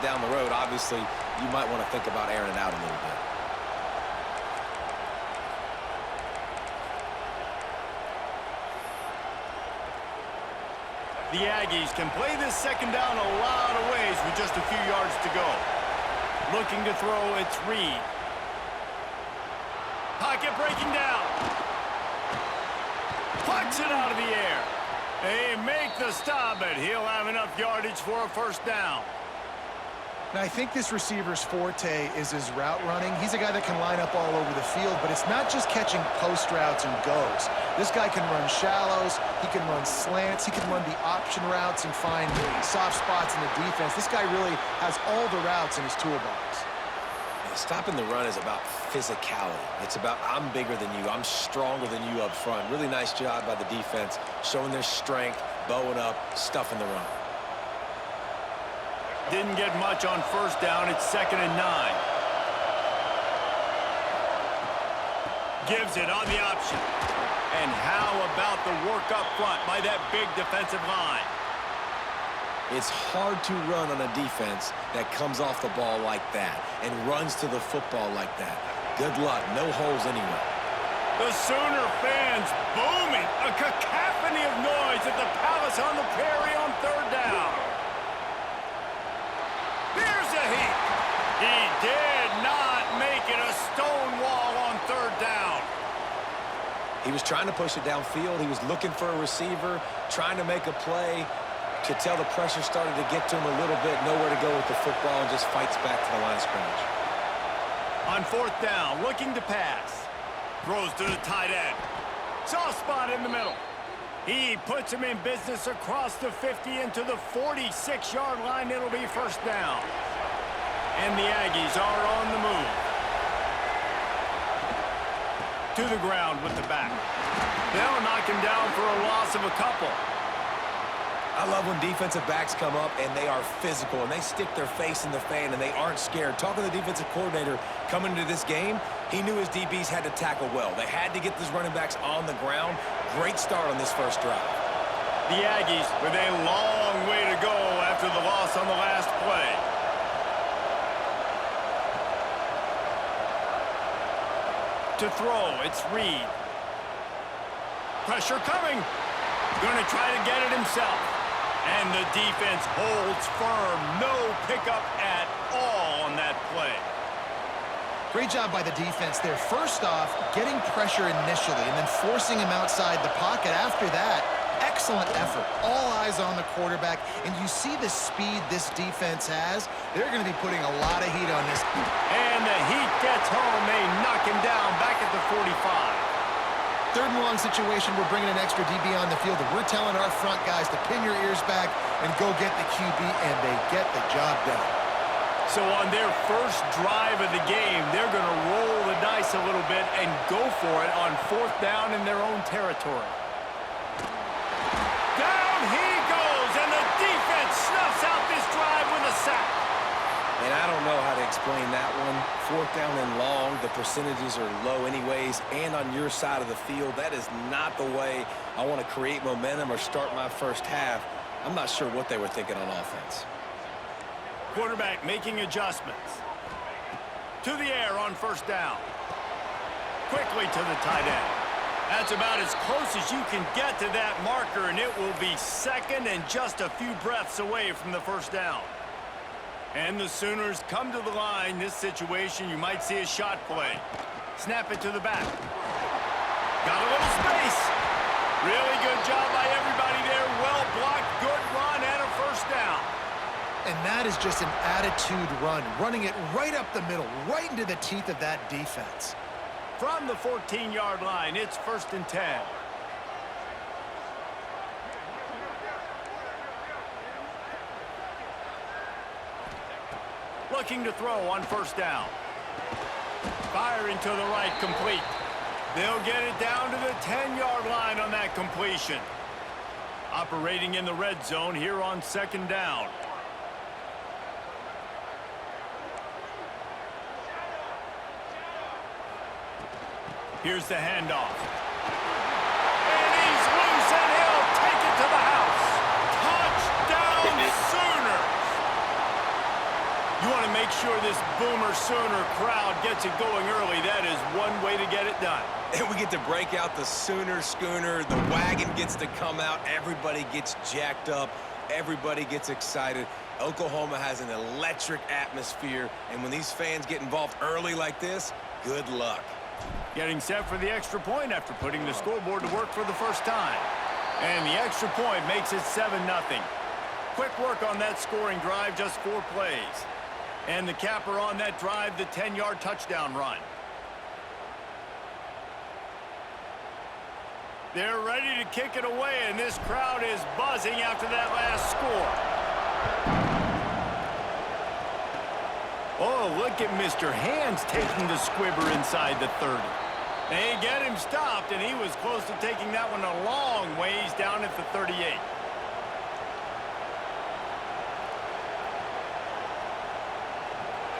down the road, obviously you might want to think about airing it out a little bit. The Aggies can play this second down a lot of ways with just a few yards to go. Looking to throw, it's Reed. Pocket breaking down. Plucks it out of the air. They make the stop, but he'll have enough yardage for a first down. Now, I think this receiver's forte is his route running. He's a guy that can line up all over the field, but it's not just catching post routes and goes. This guy can run shallows, he can run slants, he can run the option routes and find soft spots in the defense. This guy really has all the routes in his toolbox. Stopping the run is about physicality. It's about I'm bigger than you, I'm stronger than you up front. Really nice job by the defense, showing their strength, bowing up, stuffing the run. Didn't get much on first down. It's 2nd and 9. Gives it on the option. And how about the work up front by that big defensive line? It's hard to run on a defense that comes off the ball like that and runs to the football like that. Good luck. No holes anywhere. The Sooner fans booming. A cacophony of noise at the Palace on the Prairie on 3rd down. Here's a heat. He did not make it a stone wall on 3rd down. He was trying to push it downfield. He was looking for a receiver, trying to make a play. Could tell the pressure started to get to him a little bit. Nowhere to go with the football and just fights back to the line of scrimmage. On 4th down, looking to pass. Throws to the tight end. Soft spot in the middle. He puts him in business across the 50 into the 46-yard line. It'll be first down. And the Aggies are on the move. To the ground with the back. They'll knock him down for a loss of a couple. I love when defensive backs come up and they are physical and they stick their face in the fan and they aren't scared. Talking to the defensive coordinator coming into this game, he knew his DBs had to tackle well. They had to get these running backs on the ground. Great start on this first drive. The Aggies with a long way to go after the loss on the last play. To throw, it's Reed. Pressure coming. Going to try to get it himself. And the defense holds firm. No pickup at all on that play. Great job by the defense there. First off, getting pressure initially and then forcing him outside the pocket. After that, excellent effort. All eyes on the quarterback. And you see the speed this defense has. They're going to be putting a lot of heat on this. And the heat gets home. They knock him down back at the 45. 3rd and long situation, we're bringing an extra DB on the field, and we're telling our front guys to pin your ears back and go get the QB, and they get the job done. So on their first drive of the game, they're going to roll the dice a little bit and go for it on 4th down in their own territory. Down he goes, and the defense snuffs out this drive with a sack. And I don't know how to explain that one. 4th down and long, the percentages are low anyways, and on your side of the field, that is not the way I want to create momentum or start my first half. I'm not sure what they were thinking on offense. Quarterback making adjustments. To the air on 1st down. Quickly to the tight end. That's about as close as you can get to that marker, and it will be 2nd and just a few breaths away from the first down. And the Sooners come to the line. This situation, you might see a shot play. Snap it to the back. Got a little space. Really good job by everybody there. Well blocked, good run, and a first down. And that is just an attitude run, running it right up the middle, right into the teeth of that defense. From the 14-yard line, it's 1st and 10. Looking to throw on 1st down. Firing to the right, complete. They'll get it down to the 10-yard line on that completion. Operating in the red zone here on 2nd down. Here's the handoff. And he's loose, and he'll take it to the house. Touchdown, Sooners! You want to make sure this Boomer Sooner crowd gets it going early. That is one way to get it done. And we get to break out the Sooner Schooner. The wagon gets to come out. Everybody gets jacked up. Everybody gets excited. Oklahoma has an electric atmosphere. And when these fans get involved early like this, good luck. Getting set for the extra point after putting the scoreboard to work for the first time. And the extra point makes it 7-0. Quick work on that scoring drive, just 4 plays. And the capper on that drive, the 10-yard touchdown run. They're ready to kick it away, and this crowd is buzzing after that last score. Oh, look at Mr. Hands taking the squibber inside the 30. They get him stopped, and he was close to taking that one a long ways down at the 38.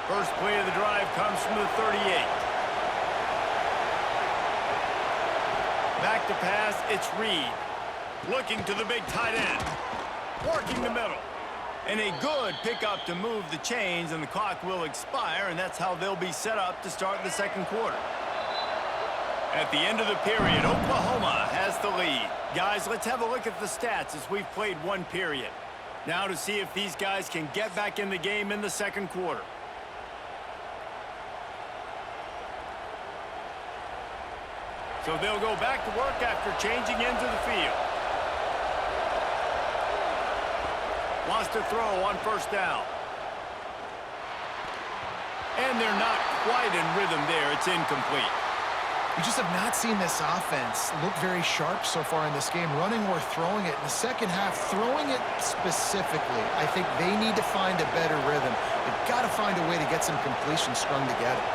First play of the drive comes from the 38. Back to pass, it's Reed. Looking to the big tight end. Working the middle. And a good pickup to move the chains, and the clock will expire, and that's how they'll be set up to start the second quarter. At the end of the period, Oklahoma has the lead. Guys, let's have a look at the stats as we've played one period. Now to see if these guys can get back in the game in the second quarter. So they'll go back to work after changing into the field. Wants to throw on first down. And they're not quite in rhythm there. It's incomplete. We just have not seen this offense look very sharp so far in this game, running or throwing it. In the second half, throwing it specifically, I think they need to find a better rhythm. They've got to find a way to get some completions strung together.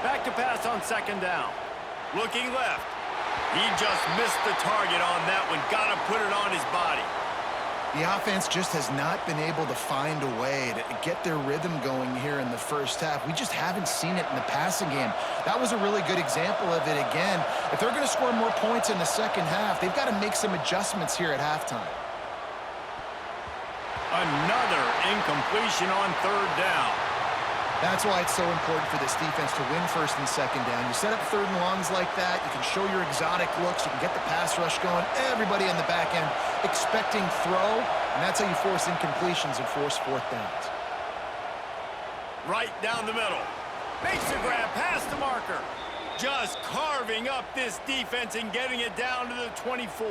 Back to pass on second down. Looking left. He just missed the target on that one. Got to put it on his body. The offense just has not been able to find a way to get their rhythm going here in the first half. We just haven't seen it in the passing game. That was a really good example of it again. If they're going to score more points in the second half, they've got to make some adjustments here at halftime. Another incompletion on third down. That's why it's so important for this defense to win first and second down. You set up third and longs like that, you can show your exotic looks, you can get the pass rush going, everybody in the back end expecting throw, and that's how you force incompletions and force fourth downs. Right down the middle. Makes the grab past the marker. Just carving up this defense and getting it down to the 24.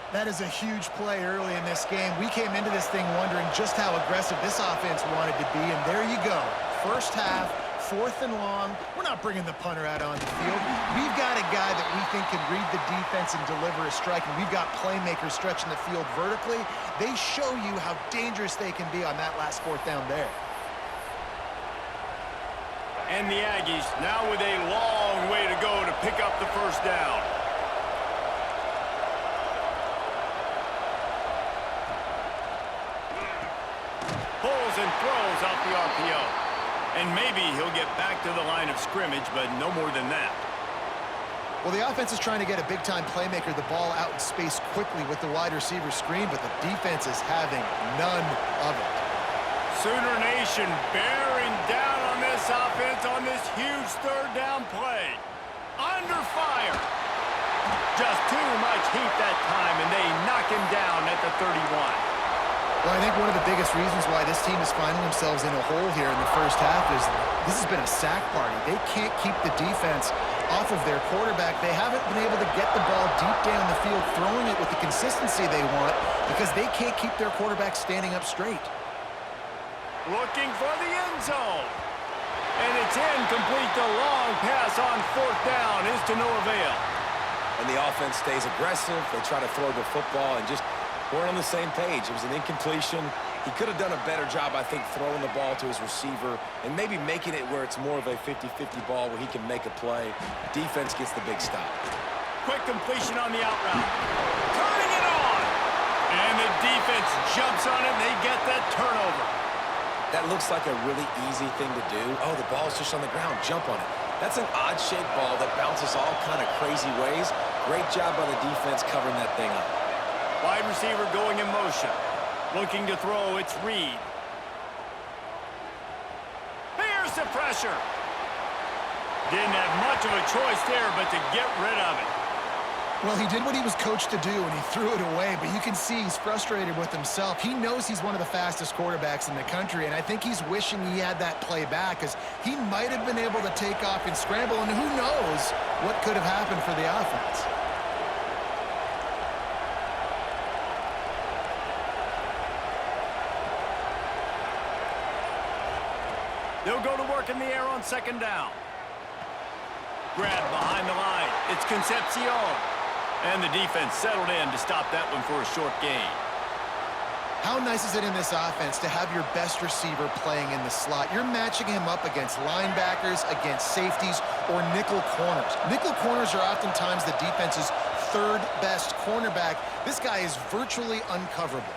That is a huge play early in this game. We came into this thing wondering just how aggressive this offense wanted to be, and there you go. First half, fourth and long. We're not bringing the punter out on the field. We've got a guy that we think can read the defense and deliver a strike, and we've got playmakers stretching the field vertically. They show you how dangerous they can be on that last fourth down there. And the Aggies now with a long way to go to pick up the first down. Pulls and throws off the RPO. And maybe he'll get back to the line of scrimmage, but no more than that. Well, the offense is trying to get a big-time playmaker the ball out in space quickly with the wide receiver screen, but the defense is having none of it. Sooner Nation bearing down on this offense on this huge third down play. Under fire. Just too much heat that time, and they knock him down at the 31. Well, I think one of the biggest reasons why this team is finding themselves in a hole here in the first half is this has been a sack party. They can't keep the defense off of their quarterback. They haven't been able to get the ball deep down the field, throwing it with the consistency they want because they can't keep their quarterback standing up straight. Looking for the end zone. And it's incomplete. The long pass on fourth down is to no avail. And the offense stays aggressive. They try to throw the football and just weren't on the same page. It was an incompletion. He could have done a better job, I think, throwing the ball to his receiver and maybe making it where it's more of a 50-50 ball where he can make a play. Defense gets the big stop. Quick completion on the out route. Turning it on. And the defense jumps on it, and they get that turnover. That looks like a really easy thing to do. Oh, the ball's just on the ground. Jump on it. That's an odd-shaped ball that bounces all kind of crazy ways. Great job by the defense covering that thing up. Wide receiver going in motion. Looking to throw, it's Reed. Here's the pressure. Didn't have much of a choice there, but to get rid of it. Well, he did what he was coached to do, and he threw it away, but you can see he's frustrated with himself. He knows he's one of the fastest quarterbacks in the country, and I think he's wishing he had that play back, because he might have been able to take off and scramble, and who knows what could have happened for the offense. They'll go to work in the air on second down. Grab behind the line. It's Concepcion. And the defense settled in to stop that one for a short gain. How nice is it in this offense to have your best receiver playing in the slot? You're matching him up against linebackers, against safeties, or nickel corners. Nickel corners are oftentimes the defense's third best cornerback. This guy is virtually uncoverable.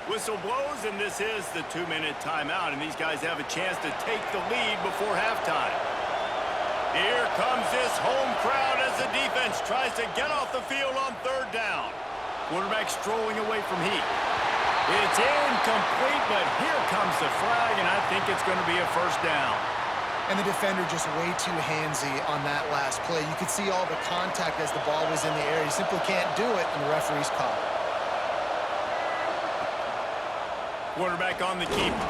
Whistle blows, and this is the 2-minute timeout, and these guys have a chance to take the lead before halftime. Here comes this home crowd as the defense tries to get off the field on third down. Quarterback strolling away from heat. It's incomplete, but here comes the flag, and I think it's going to be a first down. And the defender just way too handsy on that last play. You could see all the contact as the ball was in the air. He simply can't do it, and the referee's called it. Quarterback on the keeper.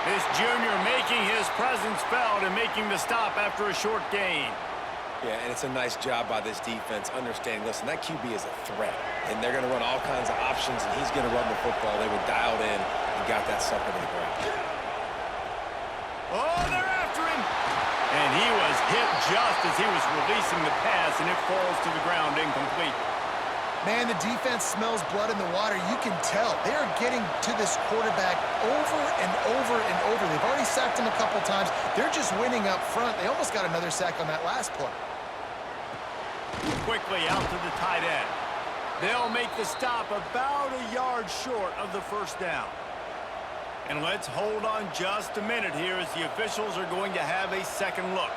This junior making his presence felt and making the stop after a short gain. Yeah, and it's a nice job by this defense understanding, listen, that QB is a threat, and they're going to run all kinds of options, and he's going to run the football. They were dialed in and got that sucker to the ground. Oh, they're after him. And he was hit just as he was releasing the pass, and it falls to the ground incomplete. Man, the defense smells blood in the water. You can tell. They are getting to this quarterback over and over and over. They've already sacked him a couple times. They're just winning up front. They almost got another sack on that last play. Quickly out to the tight end. They'll make the stop about a yard short of the first down. And let's hold on just a minute here as the officials are going to have a second look.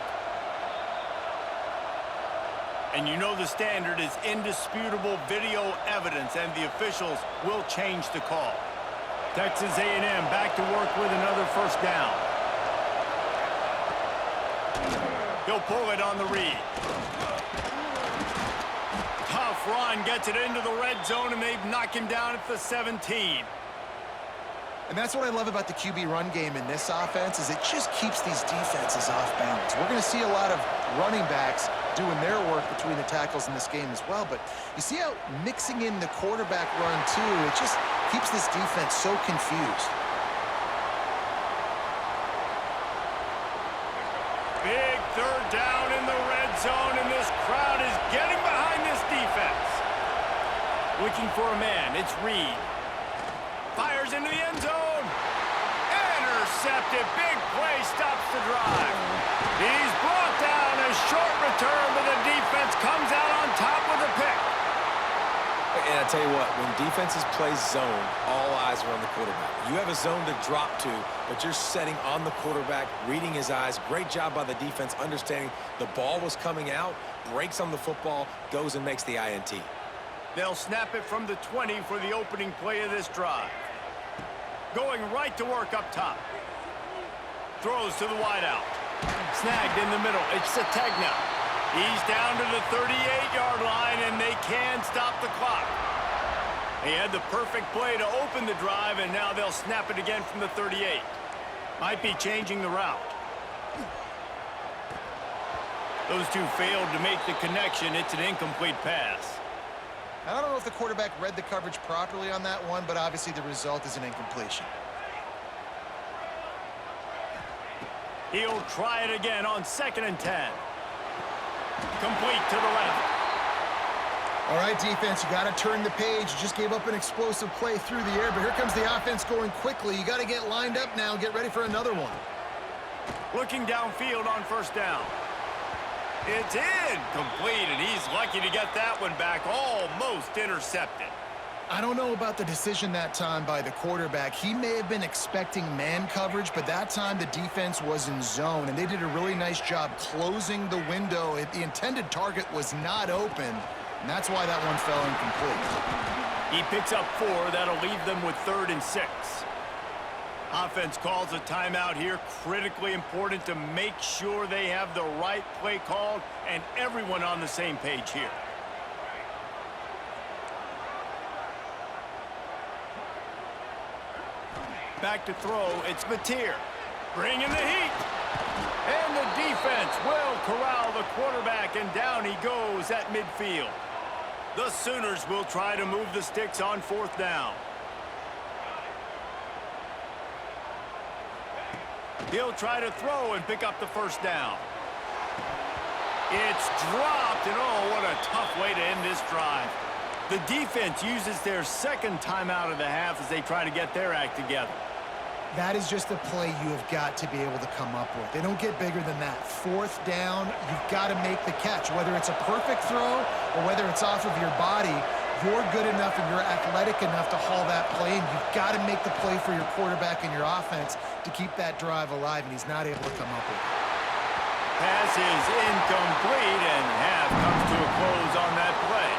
And you know the standard is indisputable video evidence, and the officials will change the call. Texas A&M back to work with another first down. He'll pull it on the read. Tough run, gets it into the red zone, and they've knocked him down at the 17. And that's what I love about the QB run game in this offense, is it just keeps these defenses off balance. We're going to see a lot of running backs doing their work between the tackles in this game as well, but you see how mixing in the quarterback run too, it just keeps this defense so confused. Big third down in the red zone, and this crowd is getting behind this defense. Looking for a man, it's Reed. Fires into the end zone. Intercepted. Big play stops the drive. He's brought down. A short return, but the defense comes out on top with a pick. And I tell you what, when defenses play zone, all eyes are on the quarterback. You have a zone to drop to, but you're setting on the quarterback, reading his eyes. Great job by the defense, understanding the ball was coming out, breaks on the football, goes and makes the INT. They'll snap it from the 20 for the opening play of this drive. Going right to work up top. Throws to the wideout. Snagged in the middle. It's Sategna. He's down to the 38-yard line, and they can stop the clock. They had the perfect play to open the drive, and now they'll snap it again from the 38. Might be changing the route. Those two failed to make the connection. It's an incomplete pass. I don't know if the quarterback read the coverage properly on that one, but obviously the result is an incompletion. He'll try it again on 2nd and 10. Complete to the left. All right, defense, you got to turn the page. You just gave up an explosive play through the air, but here comes the offense going quickly. You got to get lined up now and get ready for another one. Looking downfield on first down. It's incomplete, and he's lucky to get that one back, almost intercepted. I don't know about the decision that time by the quarterback. He may have been expecting man coverage, but that time the defense was in zone, and they did a really nice job closing the window. The intended target was not open, and that's why that one fell incomplete. He picks up 4. That'll leave them with 3rd and 6. Offense calls a timeout here. Critically important to make sure they have the right play called and everyone on the same page here. Back to throw. It's Mateer. Bringing the heat. And the defense will corral the quarterback, and down he goes at midfield. The Sooners will try to move the sticks on 4th down. He'll try to throw and pick up the 1st down. It's dropped, and oh, what a tough way to end this drive. The defense uses their 2nd timeout of the half as they try to get their act together. That is just a play you have got to be able to come up with. They don't get bigger than that. 4th down, you've got to make the catch. Whether it's a perfect throw or whether it's off of your body, you're good enough and you're athletic enough to haul that play, and you've got to make the play for your quarterback and your offense to keep that drive alive, and he's not able to come up with it. Pass is incomplete, and half comes to a close on that play.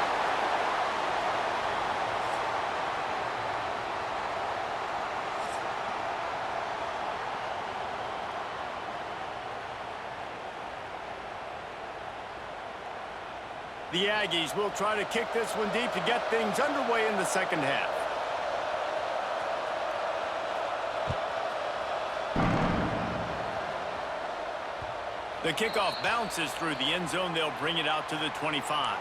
The Aggies will try to kick this one deep to get things underway in the 2nd half. The kickoff bounces through the end zone. They'll bring it out to the 25.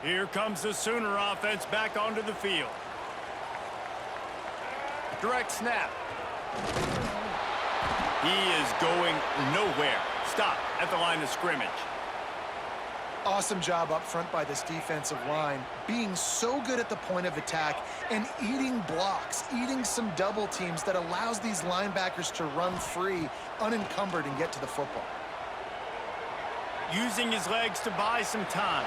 Here comes the Sooner offense back onto the field. Direct snap. He is going nowhere. Stop at the line of scrimmage. Awesome job up front by this defensive line, being so good at the point of attack and eating blocks, eating some double teams that allows these linebackers to run free, unencumbered, and get to the football. Using his legs to buy some time.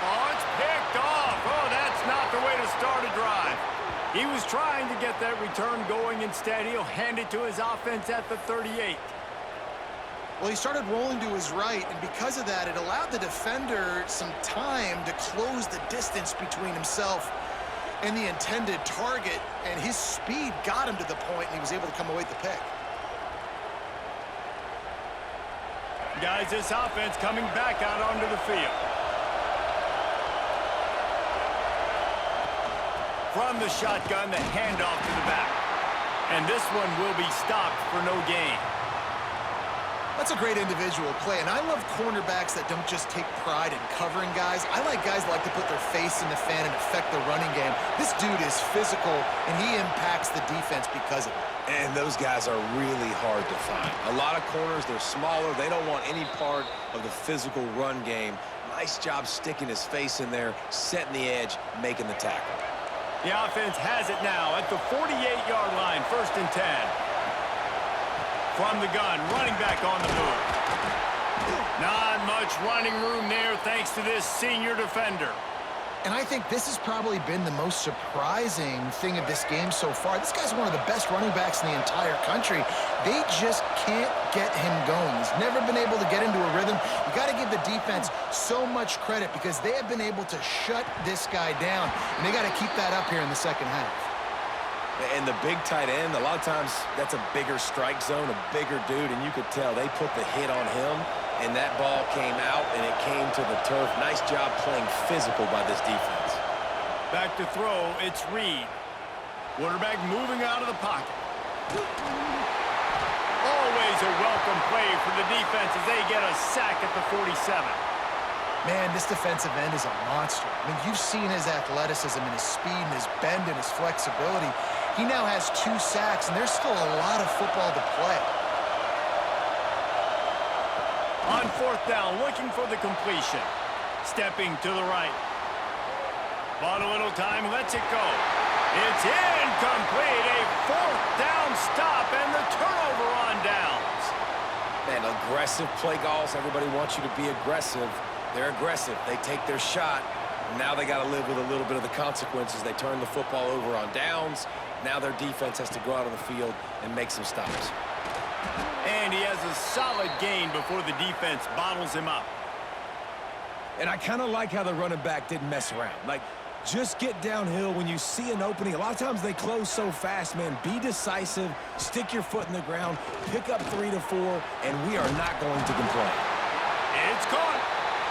Oh, it's picked off. Oh, that's not the way to start a drive. He was trying to get that return going. Instead, he'll hand it to his offense at the 38. Well, he started rolling to his right, and because of that, it allowed the defender some time to close the distance between himself and the intended target, and his speed got him to the point, and he was able to come away with the pick. Guys, this offense coming back out onto the field. From the shotgun, the handoff to the back. And this one will be stopped for no gain. That's a great individual play, and I love cornerbacks that don't just take pride in covering guys. I like guys that like to put their face in the fan and affect the running game. This dude is physical, and he impacts the defense because of it. And those guys are really hard to find. A lot of corners, they're smaller. They don't want any part of the physical run game. Nice job sticking his face in there, setting the edge, making the tackle. The offense has it now at the 48-yard line, 1st and 10. From the gun, running back on the move. Not much running room there thanks to this senior defender. And I think this has probably been the most surprising thing of this game so far. This guy's one of the best running backs in the entire country. They just can't get him going. He's never been able to get into a rhythm. You got to give the defense so much credit because they have been able to shut this guy down, and they got to keep that up here in the 2nd half. And the big tight end, a lot of times that's a bigger strike zone, a bigger dude, and you could tell they put the hit on him, and that ball came out, and it came to the turf. Nice job playing physical by this defense. Back to throw, it's Reed. Quarterback moving out of the pocket. Always a welcome play for the defense as they get a sack at the 47. Man, this defensive end is a monster. I mean, you've seen his athleticism and his speed and his bend and his flexibility. He now has 2 sacks, and there's still a lot of football to play. On 4th down, looking for the completion. Stepping to the right. Bought a little time, lets it go. It's incomplete. A 4th down stop and the turnover on downs. Man, aggressive play calls. Everybody wants you to be aggressive. They're aggressive. They take their shot. Now they got to live with a little bit of the consequences. They turn the football over on downs. Now their defense has to go out on the field and make some stops. And he has a solid gain before the defense bottles him up. And I kind of like how the running back didn't mess around. Like, just get downhill when you see an opening. A lot of times they close so fast, man. Be decisive, stick your foot in the ground, pick up 3 to 4, and we are not going to complain. It's caught.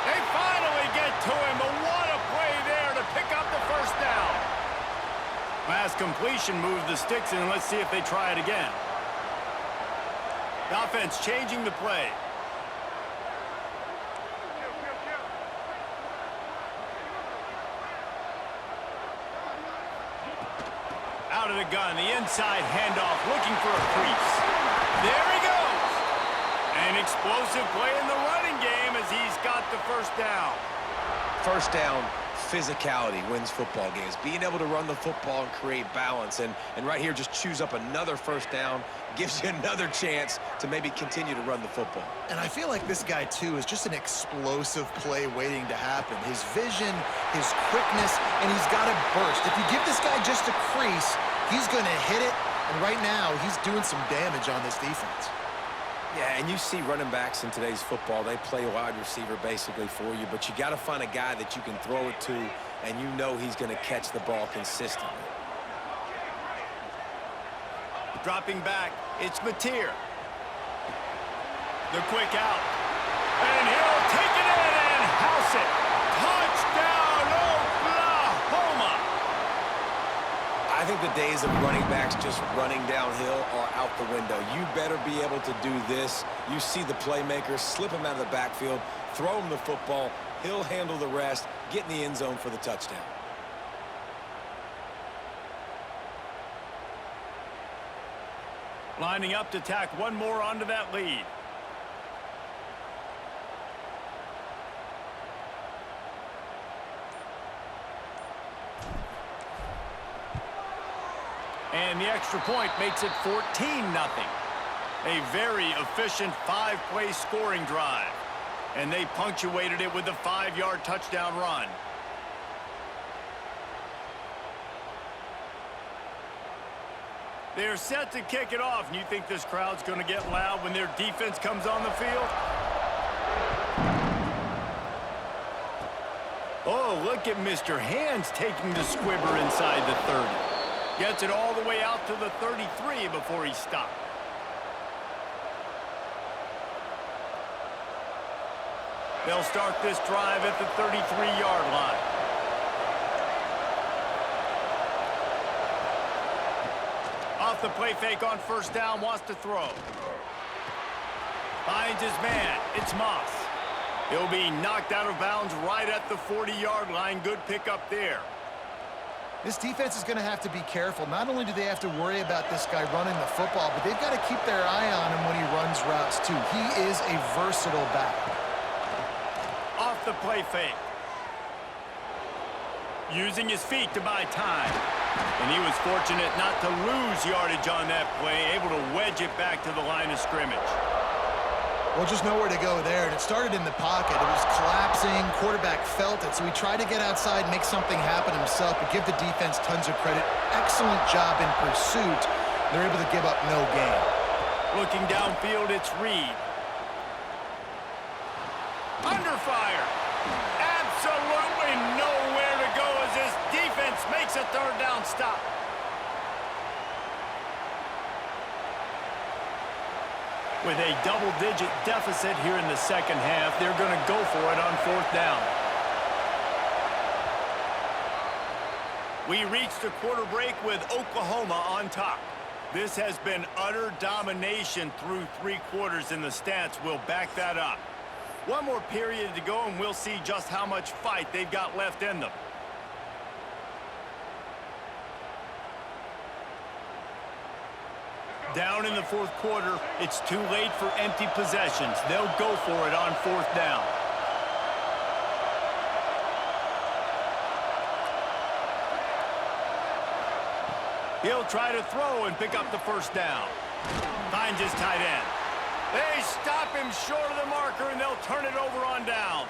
They finally get to him, but what a play there to pick up the first down. Pass completion moves the sticks in. Let's see if they try it again. The offense changing the play. Out of the gun, the inside handoff, looking for a crease. There he goes. An explosive play in the running game as he's got the first down. First down, physicality wins football games. Being able to run the football and create balance. And right here, just choose up another first down, gives you another chance to maybe continue to run the football. And I feel like this guy, too, is just an explosive play waiting to happen. His vision, his quickness, and he's got to burst. If you give this guy just a crease, he's going to hit it. And right now, he's doing some damage on this defense. Yeah, and you see running backs in today's football, they play wide receiver basically for you, but you got to find a guy that you can throw it to, and you know he's going to catch the ball consistently. Dropping back, it's Mateer. The quick out. And he'll take it in and house it. Touchdown, Oklahoma! I think the days of running backs just running downhill are out the window. You better be able to do this. You see the playmaker, slip him out of the backfield, throw him the football, he'll handle the rest, get in the end zone for the touchdown. Lining up to tack one more onto that lead. And the extra point makes it 14-0. A very efficient 5-play scoring drive. And they punctuated it with a 5-yard touchdown run. They're set to kick it off, and you think this crowd's going to get loud when their defense comes on the field? Oh, look at Mr. Hands taking the squibber inside the 30. Gets it all the way out to the 33 before he stopped. They'll start this drive at the 33-yard line. Off the play fake on first down, wants to throw. Finds his man, it's Moss. He'll be knocked out of bounds right at the 40-yard line. Good pickup there. This defense is going to have to be careful. Not only do they have to worry about this guy running the football, but they've got to keep their eye on him when he runs routes, too. He is a versatile back. Off the play fake. Using his feet to buy time. And he was fortunate not to lose yardage on that play, able to wedge it back to the line of scrimmage. Well, just nowhere to go there, and it started in the pocket. It was collapsing. Quarterback felt it, so he tried to get outside, make something happen himself, but give the defense tons of credit. Excellent job in pursuit. They're able to give up no gain. Looking downfield, it's Reed. Under fire. Absolutely nowhere to go as this defense makes a third down stop. With a double-digit deficit here in the second half, they're going to go for it on fourth down. We reached the quarter break with Oklahoma on top. This has been utter domination through 3 quarters, and the stats will back that up. One more period to go, and we'll see just how much fight they've got left in them. Down in the fourth quarter, it's too late for empty possessions. They'll go for it on fourth down. He'll try to throw and pick up the first down. Finds his tight end. They stop him short of the marker, and they'll turn it over on downs.